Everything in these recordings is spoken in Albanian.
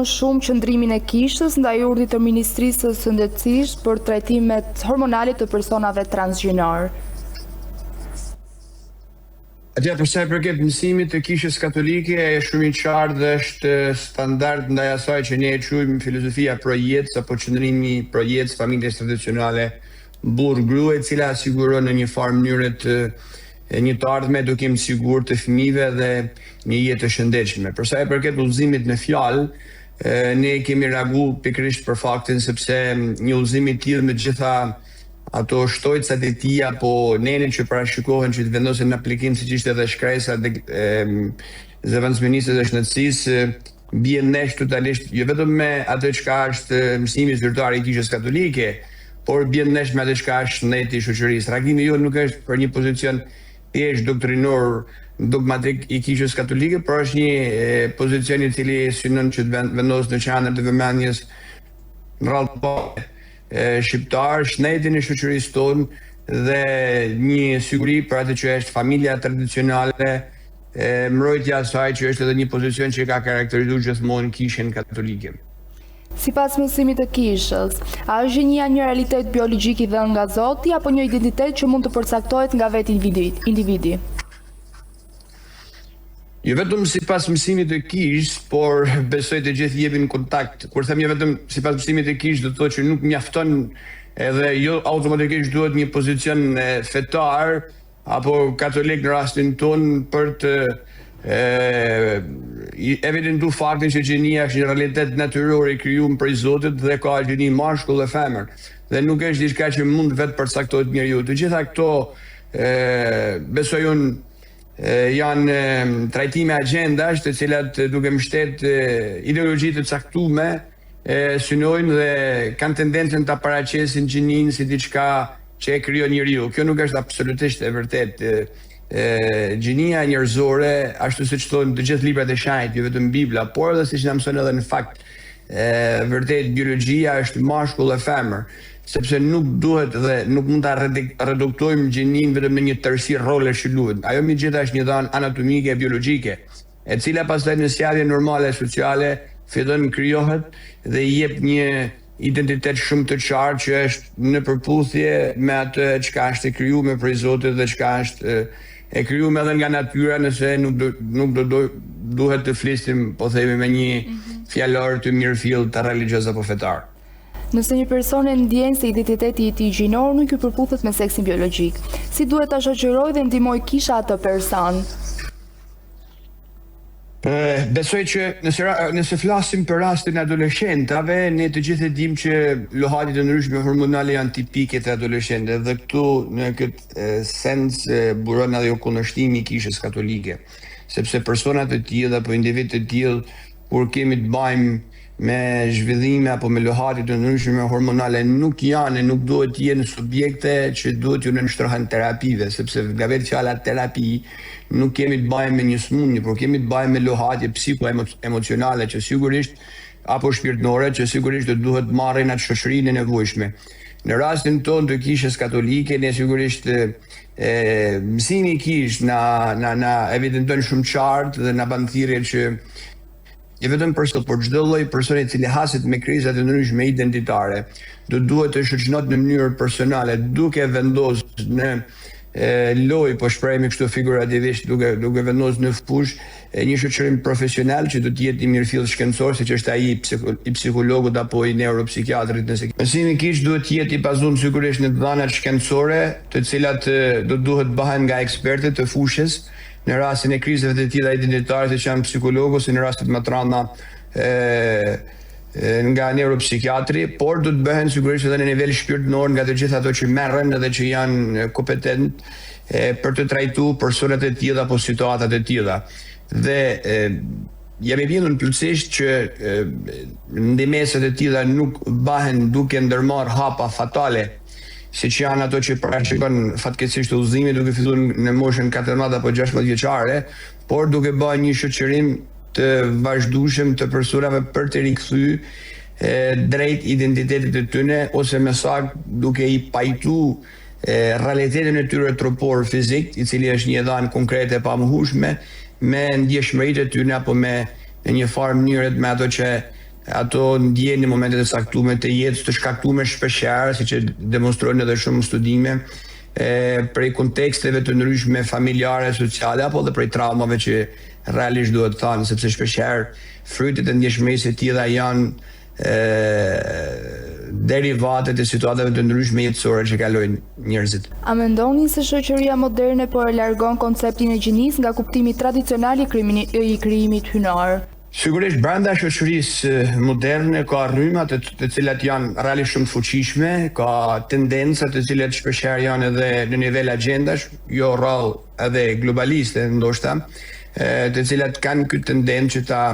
më shumë qëndrimin e kishës ndaj urdhit të Ministrisë së Shëndetësisë për trajtimet hormonale të personave transgjinor. Atja për sa i përket mësimit të kishës katolike është shumë i qartë dhe është standard ndaj asaj që ne e quajmë filozofia pro jetës apo qëndrimi pro jetës familjes tradicionale burr-grua, e cila siguron në një farë mënyrë një të ardhme duke më sigurt të fëmijëve dhe një jetë të shëndetshme. Për sa i përket udhëzimit në fjalë, ne kemi reaguar pikërisht për faktin sepse një udhëzim i tillë me gjitha ato shtojcat e tij apo nene që parashikohen që të vendosen në aplikim siç ishte edhe shkresa e zëvendësministrit të shëndetësisë, bie nesh totalisht jo vetëm me atë çka është mësimi zyrtar i kishës katolike, por bie nesh me atë çka është shëndeti i shoqërisë. Reagimi jonë nuk është për një pozicion thjesht doktrinor dogmatik i kishës katolike, por është një pozicion i cili synon që të vendos në qendër të vëmendjes rrallë shqiptar, shëndetin e shoqërisë tonë dhe një siguri për atë që është familja tradicionale, mbrojtja e saj që është edhe një pozicion që ka karakterizuar gjithmonë kishën katolike. Sipas mësimit të kishës, a është gjenia një realitet biologjik i dhënë nga Zoti apo një identitet që mund të përcaktohet nga vetë individi? Jo vetëm sipas mësimit të kishës, por besoj të gjithë jepin kontakt. Kur them jo vetëm sipas mësimit të kishës, do të thotë që nuk mjafton edhe jo automatikisht duhet një pozicion fetar apo katolik në rastin tonë për të evidentu faktin që gjenia është një realitet natyror i krijuar prej Zotit dhe ka gjeni mashkull dhe femër. Dhe nuk është diçka që mund vetë përcaktohet njeriu. Të gjitha këto besoj unë janë trajtime agjendash të cilat duke mbështet ideologji të caktuara synojnë dhe kanë tendencën ta paraqesin gjinin si diçka që e krijon njeriu. Kjo nuk është absolutisht e vërtetë. Gjenia njerëzore, ashtu siç thonë të gjithë librat e shenjtë, jo vetëm Bibla, por edhe siç na mëson edhe në fakt, vërtet biologjia është mashkull dhe femër, sepse nuk duhet dhe nuk mund ta reduktojmë gjenin vetëm në një tërësi rolesh që luhet. Ajo megjithatë është një dhanë anatomike e biologjike, e cila pastaj në sjellje normale sociale fillon krijohet dhe i jep një identitet shumë të qartë që është në përputhje me atë çka është e krijuar prej Zotit dhe çka është e krijuar edhe nga natyra, nëse nuk duhet të flisim, po themi me një fjalor të mirëfill të religjios apo fetar. Nëse një person e ndjen se identiteti i tij gjinor nuk i përputhet me seksin biologjik, si duhet ta shoqërojë dhe ndihmoj kisha atë person? Besoj që nëse flasim për rastin e adoleshentave, ne të gjithë e dim që llogarit e ndryshme hormonale janë tipike të adoleshentëve dhe këtu në këtë sens buron edhe kundërshtimi i kishës katolike, sepse persona të tillë apo individ të tillë kur kemi të bëjmë me zhvillime apo me llogarit të ndryshme hormonale nuk janë e nuk duhet të jenë subjekte që duhet ju nënshtrohen terapive, sepse nga vetë fjala terapi nuk kemi të bëjmë me një smundje, por kemi të bëjmë me llogatje psiko-emocionale që sigurisht apo shpirtërore që sigurisht duhet marrin atë shoqërinë e nevojshme. Në rastin tonë të kishës katolike, ne sigurisht mësimi i kishës na evidenton shumë qartë dhe na bën thirrje që jo vetëm për sot, por çdo lloj personi i cili haset me kriza të ndryshme identitare, duhet të shoqërohet në mënyrë personale, duke vendosur në loj, po shprehemi kështu figurativisht, duke vendosur në fush një shoqërim profesional që do të jetë i mirëfill shkencor, siç është ai i psikologut apo i neuropsikiatrit nëse. Mësimi i kishës duhet të jetë i bazuar sigurisht në dhënat shkencore, të cilat duhet bëhen nga ekspertët të fushës, në rastin e krizave të tilla identitare që janë psikologë ose në rastet më të rënda nga neuropsikiatri, por do të bëhen sigurisht edhe në nivel shpirtëror nga të gjithë ato që merren edhe që janë kompetent për të trajtuar personat e tilla apo situatat e tilla. Dhe jam i bindur plotësisht që ndërmesat e tilla nuk bëhen duke ndërmarr hapa fatale, siç janë ato që parashikon fatkeqësisht udhëzimi duke filluar në moshën 14 apo 16 vjeçare, por duke bërë një shoqërim të vazhdueshëm të personave për të rikthyer drejt identitetit të tyre ose me saktë duke i pajtuar realitetin e tyre trupor fizik, i cili është një dhanë konkrete e pamohueshme, me ndjeshmëritë e tyre apo me në një farë mënyrë me ato që ato ndjejnë në momentet e caktuara të jetës të shkaktuara shpeshherë, siç e demonstrojnë edhe shumë studime, prej konteksteve të ndryshme familjare, sociale, apo dhe prej traumave që realisht duhet thënë, sepse shpeshherë frytet e ndjeshmërisë e tilla janë derivatet e situatave të ndryshme jetësore që kalojnë njerëzit. A mendoni se shoqëria moderne po e largon konceptin e gjinisë nga kuptimi tradicional i krijimit hynor? Sigurisht, brenda shoqërisë moderne ka rryma të cilat janë realisht shumë fuqishme, ka tendenca të cilat shpeshherë janë edhe në nivel agendash, jo rrallë edhe globaliste ndoshta, të cilat kanë këtë tendencë që ta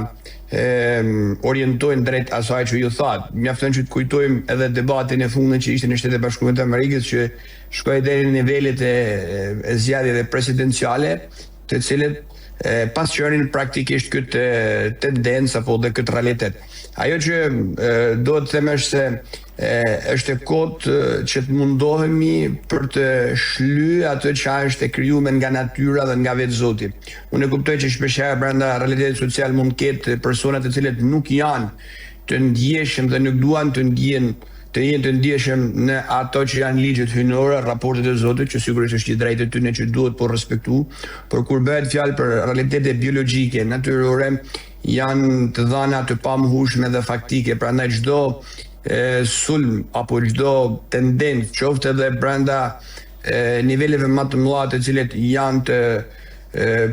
orientojnë drejt asaj që ju thatë. Mjafton që të kujtojmë edhe debatin e fundit që ishte në Shtetet e Bashkuara të Amerikës, që shkoi deri në nivelet e zgjedhjeve presidenciale, të cilët pasqyrin praktikisht këtë tendencë apo dhe këtë realitet. Ajo që do të them është se është e kohë që të mundohemi për të shly atë që është e krijuar nga natyra dhe nga vetë Zoti. Unë e kuptoj që shpeshherë brenda realitetit social mund të ketë persona të cilët nuk janë të ndjeshëm dhe nuk duan të jenë të ndjeshëm në ato që janë ligjet hynore, raportet e Zotit, që sigurisht është i drejtë e tyre që duhet po respektu, por kur bëhet fjalë për realitete biologjike, natyrore, janë të dhëna të pamohshme dhe faktike, prandaj çdo sulm apo çdo tendencë, qoftë edhe brenda niveleve më të mëdha të cilet janë të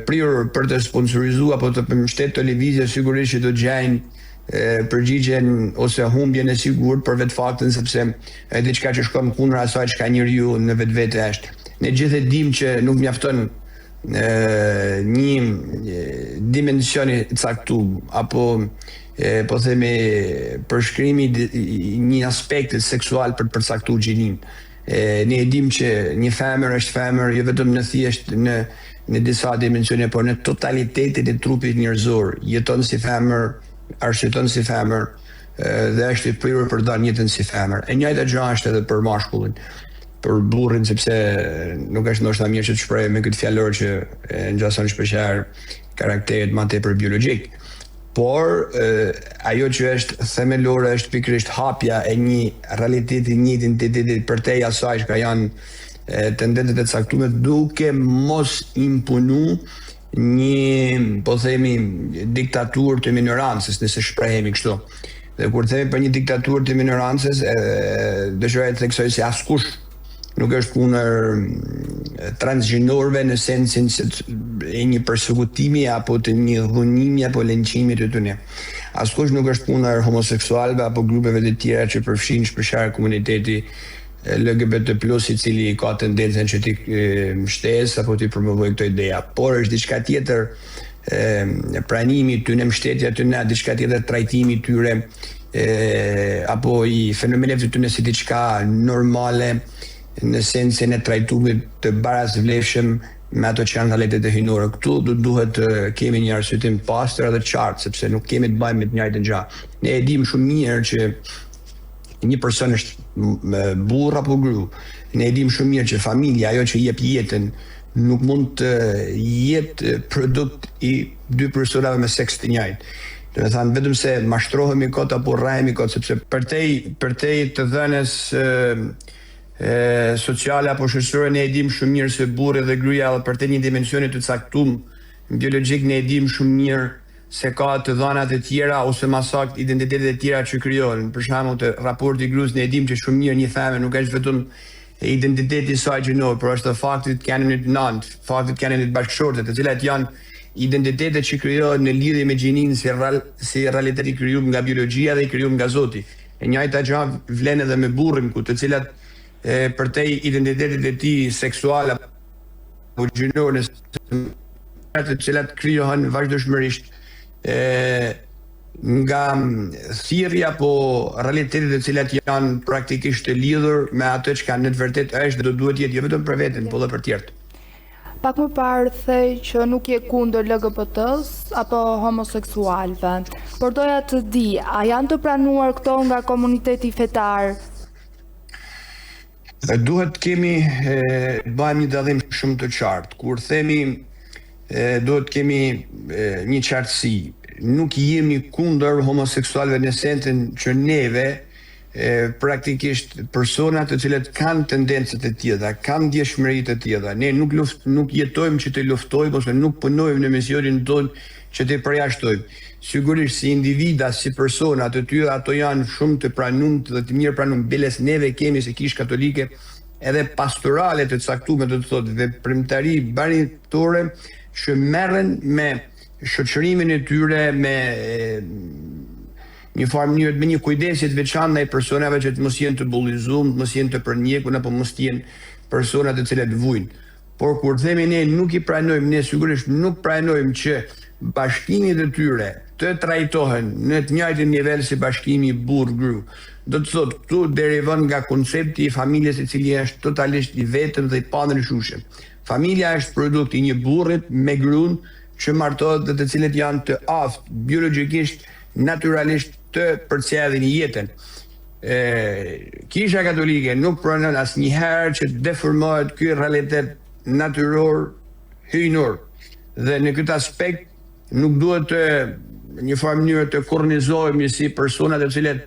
prirur për të sponsorizuar apo të mbështetur televizia, sigurisht që do gjejnë përgjigjen ose humbjen e sigurt për vetë faktin sepse diçka që shkon kundër asaj që ka njeriu në vetvete është. Ne gjithë e dimë që nuk mjafton një dimension i caktuar apo po themi përshkrimi një aspekti seksual për të përcaktuar gjinin. Ne e dimë që një femër është femër jo vetëm në thjesht në disa dimensione, por në totalitetin e trupit njerëzor. Jeton si femër, arsyeton si femër dhe është i prirur për të dhënë jetën si femër. E njëjta gjë është edhe për mashkullin, për burrin, sepse nuk është ndoshta mirë që të shpreh me këtë fjalor që ngjason shpeshherë karakteret më tepër biologjik. Por ajo që është themelore është pikërisht hapja e një realiteti, një identiteti përtej asaj që janë tendencët e caktuara duke mos imponu një, po themi, diktaturë të minorancës, nëse shprehemi kështu. Dhe kur themi për një diktaturë të minorancës, dëshiroj të theksoj se askush nuk është kundër transgjenorëve në sensin e një persekutimi apo të një dhunimi apo lënçimi të tyre. Askush nuk është kundër homoseksualëve apo grupeve të tjera që përfshin shpeshherë komuniteti LGBT+, i cili ka tendencën që t'i mbështes apo t'i promovoj këto ideja, por është diçka tjetër pranimi tyre, mbështetja tyre, diçka tjetër trajtimi tyre apo i fenomeneve të tyre si diçka normale në sensin e trajtumit të barazvlefshëm me ato që janë realitetet hynore. Këtu duhet të kemi një arsyetim pastër dhe të qartë, sepse nuk kemi të bëjmë me të njëjtën gjë. Ne e dimë shumë mirë që një person është burr apo gru. Ne e dimë shumë mirë që familja, ajo që jep jetën, nuk mund të jetë produkt i dy personave me seks të njëjtë. Do të thënë vetëm se mashtrohemi kot apo rrahemi kot, sepse përtej të dhënës sociale apo shoqërore ne e dimë shumë mirë se burri dhe gruaja përtej një dimensioni të caktuar biologjik ne e dimë shumë mirë se ka të dhënat e tjera ose më saktë identitetet e tjera që krijohen. Për shembull, te raporti i gruas ne e dimë që shumë mirë një femër nuk është vetëm identiteti i saj gjinor, por është fakti të kanë një nant, fakti të kanë një bashkëshorte, të cilat janë identitetet që krijohen në lidhje me gjinin si realitet i krijuar nga biologjia dhe i krijuar nga Zoti. E njëjta gjë vlen edhe me burrin, ku të cilat përtej identitetit e tij seksual apo gjinor, të cilat krijohen vazhdueshmërisht nga thirrja apo realitetet e cilat janë praktikisht të lidhur me atë që kanë në të vërtetë është dhe do duhet jetë jo vetëm për veten, por edhe për tjerët. Pak më parë thej që nuk je kundër LGBT-s apo homoseksualëve, por doja të di, a janë të pranuar këto nga komuniteti fetar? Duhet kemi bëjmë një dallim shumë të qartë. Kur themi duhet kemi një qartësi. nuk jemi kundër homoseksualëve në sentin që neve praktikisht personat të cilët kanë tendencët e tjera, kanë ndjeshmëritë e tjera. Ne nuk jetojmë që të luftojmë ose nuk punojmë në misionin tonë që të përjashtojmë. Sigurisht si individa, si persona të tyra, ato janë shumë të pranumt dhe të mirë pranumt. Beles neve kemi si Kishë Katolike edhe pastorale të caktume të thotë dhe premtari baritore që merren me shoqërimin e tyre, me një farë mënyrë me një kujdesit veçantë ndaj personave që të mos jenë të bullizuar, mos jenë të përnjekur apo mos jenë persona të cilët vujnë. Por kur themi ne nuk i pranojmë, ne sigurisht nuk pranojmë që bashkimit e tyre të trajtohen në të njëjtin nivel si bashkimi burr-gru. Do të thotë këtu derivon nga koncepti i familjes i cili është totalisht i vetëm dhe i pandryshueshëm. Familja është produkt i një burrit me gruan që martohet dhe të cilët janë të aftë biologjikisht, naturalisht të përcjellin jetën. Kisha Katolike nuk pranon asnjëherë që deformohet ky realitet natyror hyjnor. Dhe në këtë aspekt nuk duhet të një farë mënyrë të kornizohemi si persona të cilët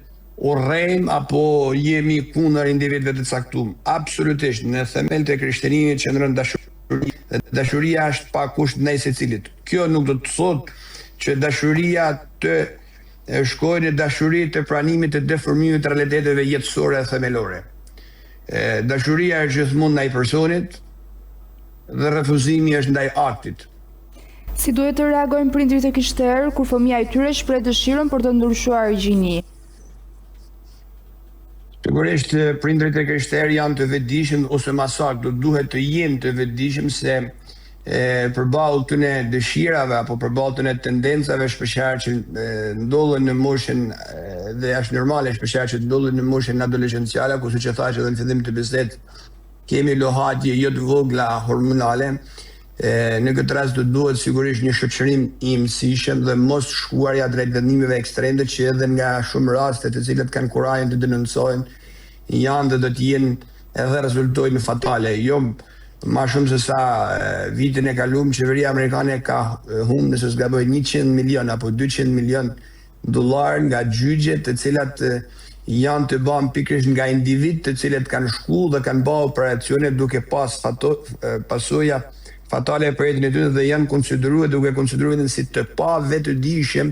urrejmë apo jemi kundër individëve të caktuar. Absolutisht, në themel të krishterësimit qëndron dashuria. Dhe dashuria është pa kusht ndaj secilit. Kjo nuk do të thotë që dashuria të shkojnë në dashuri të pranimit të deformimit të realiteteve jetësore e themelore. Dashuria është gjithmonë ndaj personit dhe refuzimi është ndaj aktit. Si duhet të reagojnë prindrit e krishterë kur fëmia e tyre shpreh dëshirën për të ndryshuar gjini? Sigurisht prindrit e krishterë janë të vetëdijshëm ose më saktë duhet të jenë të vetëdijshëm se përballë këtyre dëshirave apo përballë këtyre tendencave shpeshherë që ndodhen në moshën dhe është normale shpeshherë që ndodhen në moshën adoleshenciale, ku siç e thash edhe në fillim të bisedës, kemi lohatje jo të vogla hormonale. Në këtë rast do duhet sigurisht një shoqërim i mësishëm dhe mos shkuarja drejt vendimeve ekstreme që edhe nga shumë raste të cilat kanë kurajin të denoncojnë janë dhe do të jenë edhe rezultojnë fatale. Jo ma shumë se sa vitin e kaluar qeveria amerikane ka humbur nëse s'gaboj 100 milion apo 200 milion dollar nga gjyqjet të cilat janë të bën pikërisht nga individ të cilët kanë shkuar dhe kanë bërë operacione duke pas pasoja fatale për jetën e tyre dhe janë duke konsideruar si të pa vetëdijshëm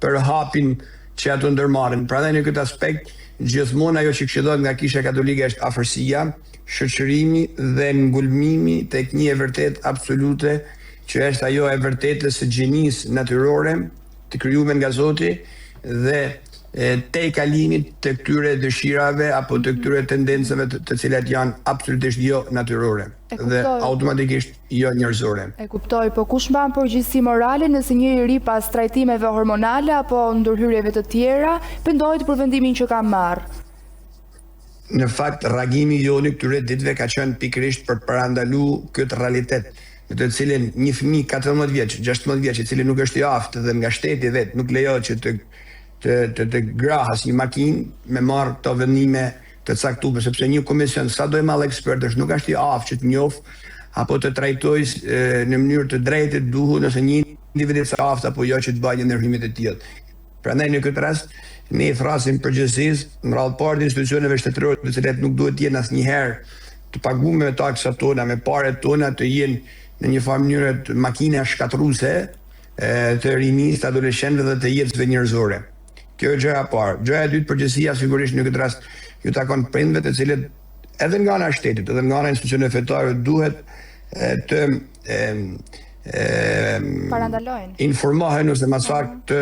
për hapin që ato ndërmarrin. Prandaj në këtë aspekt gjithmonë ajo që këshillohet nga Kisha Katolike është afërsia, shoqërimi dhe ngulmimi tek një e vërtet absolute që është ajo e vërtetës së gjinisë natyrore të krijuar nga Zoti dhe te kalimit të këtyre dëshirave apo të këtyre tendencave të cilat janë absolutisht jo natyrore dhe automatikisht jo njerëzore. E kuptoj, po kush mban përgjegjësi morale nëse një i ri pas trajtimeve hormonale apo ndërhyrjeve të tjera pendohet për vendimin që ka marrë? Në fakt, reagimi joni këtyre ditëve ka qenë pikërisht për parandalu këtë realitet, në të cilin një fëmijë 14 vjeç, 16 vjeç, i cili nuk është i aftë dhe nga shteti vet nuk lejohet që të grahas një makinë me marrë këto vendime të caktuara, sepse një komision sa do i madh ekspertësh nuk është i aftë që të njohë apo të trajtojë në mënyrë të drejtë duhur nëse një individ është i aftë apo jo që të bëjë ndërhyjime të tilla. Prandaj në këtë rast ne thrasim përgjegjësisë në radhë të institucioneve shtetërore të cilat nuk duhet të jenë asnjëherë të paguar me taksat tona, me paret tona të jenë në një farë mënyrë makina shkatruese të rinisë, të adoleshentëve dhe të jetësve njerëzore. Kjo është gjëja e parë. Gjëja e dytë, përgjegjësia sigurisht në këtë rast ju takon prindëve të cilët edhe nga ana e shtetit, edhe nga ana e institucioneve fetare duhet të parandalojnë, informohen ose më saktë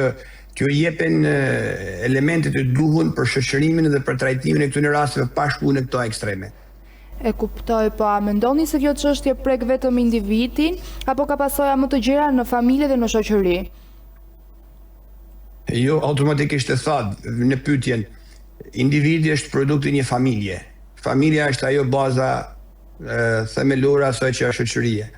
t'ju jepen elementet e duhur për shoqërimin dhe për trajtimin e këtyre rasteve pa shkuar në këto ekstreme. E kuptoj, po a mendoni se kjo çështje prek vetëm individin apo ka pasoja më të gjera në familje dhe në shoqëri? Jo, automatikisht e thad në pyetjen, individi është produkti i një familje. Familja është ajo baza themelore asaj që është shoqëria.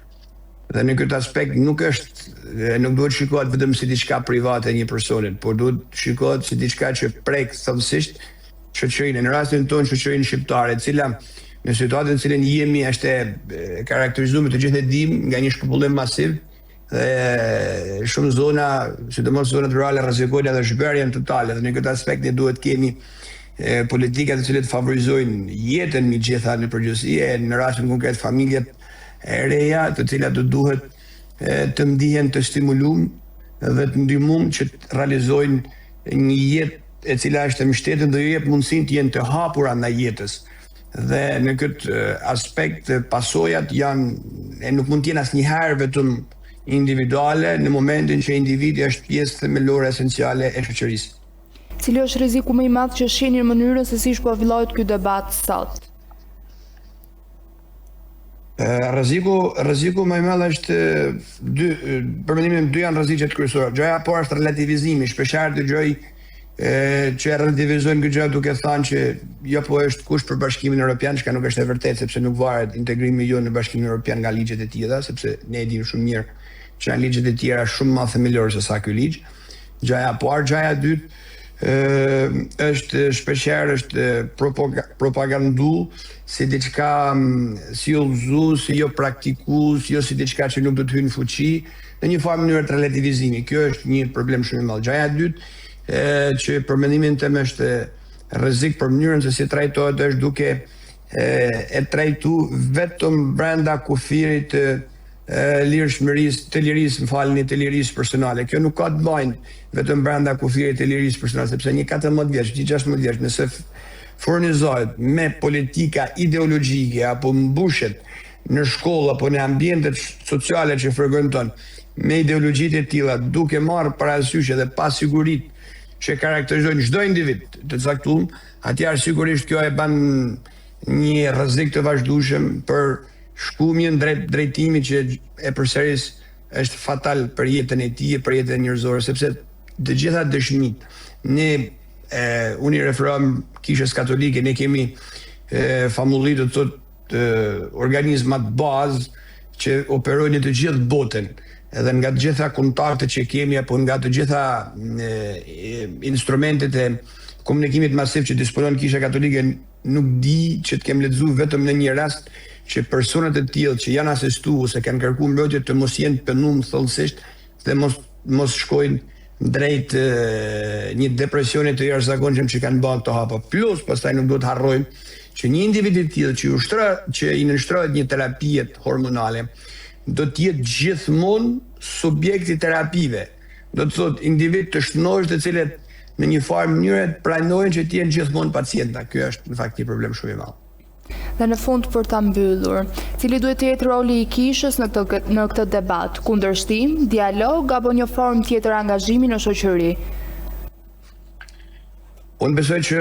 Dhe në këtë aspekt nuk duhet shikohet vetëm si diçka private e një personi, por duhet shikohet si diçka që prek thellësisht shoqërinë. Në rastin tonë shoqërinë shqiptare, e cila në situatën në cilën jemi është e karakterizuar me të gjithë e dim nga një shpopullim masiv, dhe shumë zona, sidomos zonat rurale, rrezikojnë edhe shbërjen totale, dhe në këtë aspekt ne duhet kemi politika të cilët favorizojnë jetën me gjitha në përgjithësi, në rastin konkret familjet e reja, të cilat do duhet të ndihen të stimulum dhe të ndihmum që të realizojnë një jetë e cila është e mbështetur dhe ju jep mundësinë të jenë të hapura ndaj jetës. Dhe në këtë aspekt pasojat janë nuk mund të jenë asnjëherë vetëm individuale në momentin që individi është pjesë themelore esenciale e shoqërisë. Cili është rreziku më i madh që shihni në mënyrën se si zhvillohet ky debat sot? Rreziku më i madh është për mendimin tim dy janë rreziqet kryesore. Gjëja e parë është relativizimi, shpeshherë dëgjoj që relativizojnë këtë gjë duke thënë që jo po është kusht për Bashkimin Evropian, çka nuk është e vërtetë sepse nuk varet integrimi jonë në Bashkimin Evropian nga ligjet e tjera, sepse ne e dimë shumë mirë që janë ligjet e tjera shumë më themelore se sa ky ligj. Gjëja e parë, gjëja e dytë është shpeshherë është propagandu si diçka si udhëzu, si jo praktiku, si jo si diçka që nuk do të hyjë në fuqi, në një farë mënyrë të relativizimi. Kjo është një problem shumë i madh. Gjëja e dytë që për mendimin tim është rrezik për mënyrën se si trajtohet është duke e trajtu vetëm brenda kufirit të lirisë personale. Kjo nuk ka të bëjë vetëm brenda kufirit të lirisë personale, sepse një 14 vjeç, një 16 vjeç, nëse furnizohet me politika ideologjike apo mbushet në shkollë apo në ambientet sociale që frekuenton me ideologjitë e tilla, duke marrë parasysh edhe pasiguritë që karakterizojnë çdo individ të caktuar, atëherë sigurisht kjo e bën një rrezik të vazhdueshëm për shkumjen drejt drejtimit që e përsëris është fatal për jetën e tij, për jetën njerëzore, sepse të gjitha dëshmitë ne unë i referohem Kishës Katolike, ne kemi famulli të thotë organizmat bazë që operojnë në të gjithë botën. Edhe nga të gjitha kontaktet që kemi apo nga të gjitha instrumentet e komunikimit masiv që disponon Kisha Katolike, nuk di që të kem lexuar vetëm në një rast që personat e tillë që janë asistuar ose kanë kërkuar mbrojtje të mos jenë pënum thellësisht dhe mos shkojnë drejt një depresioni të jashtëzakonshëm që kanë bërë këto hapa. Plus pastaj nuk duhet harrojmë që një individ i tillë që i nënshtrohet një terapie hormonale do të jetë gjithmonë subjekt i terapive. Do të thotë individ të shënosh të cilët në një farë mënyrë pranojnë që të jenë gjithmonë pacienta. Ky është në fakt një problem shumë i madh. Dhe në fund për ta mbyllur, cili duhet të jetë roli i Kishës në këtë debat? Kundërshtim, dialog apo një formë tjetër angazhimi në shoqëri? Unë besoj që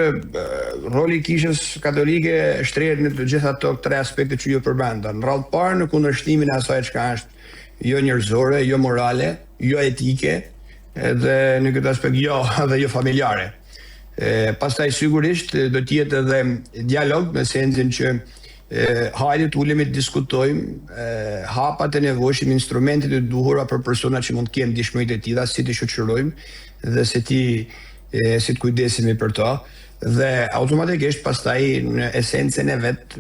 roli i Kishës Katolike shtrihet në të gjitha ato tre aspekte që ju përmenda. Në radhë parë në kundërshtimin e asaj çka është jo njerëzore, jo morale, jo etike, edhe në këtë aspekt jo familjare. Pastaj sigurisht do të jetë edhe dialog në sensin që hajde të ulemi të diskutojmë hapat e nevojshëm, instrumentet e duhura për persona që mund të kenë dëshmëritë e tilla, si të shoqërojmë dhe si të kujdesemi për to, dhe automatikisht pastaj në esencën e vet,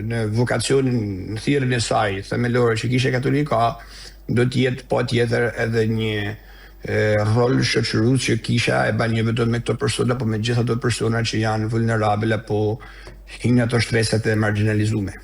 në vokacionin, në thirrjen e saj themelore që Kisha Katolike ka, do të jetë patjetër edhe një rol shoqërues që Kisha e bën jo vetëm me këto persona, por me gjithë ato persona që janë vulnerabel apo hinë ato shtresat e marginalizuara.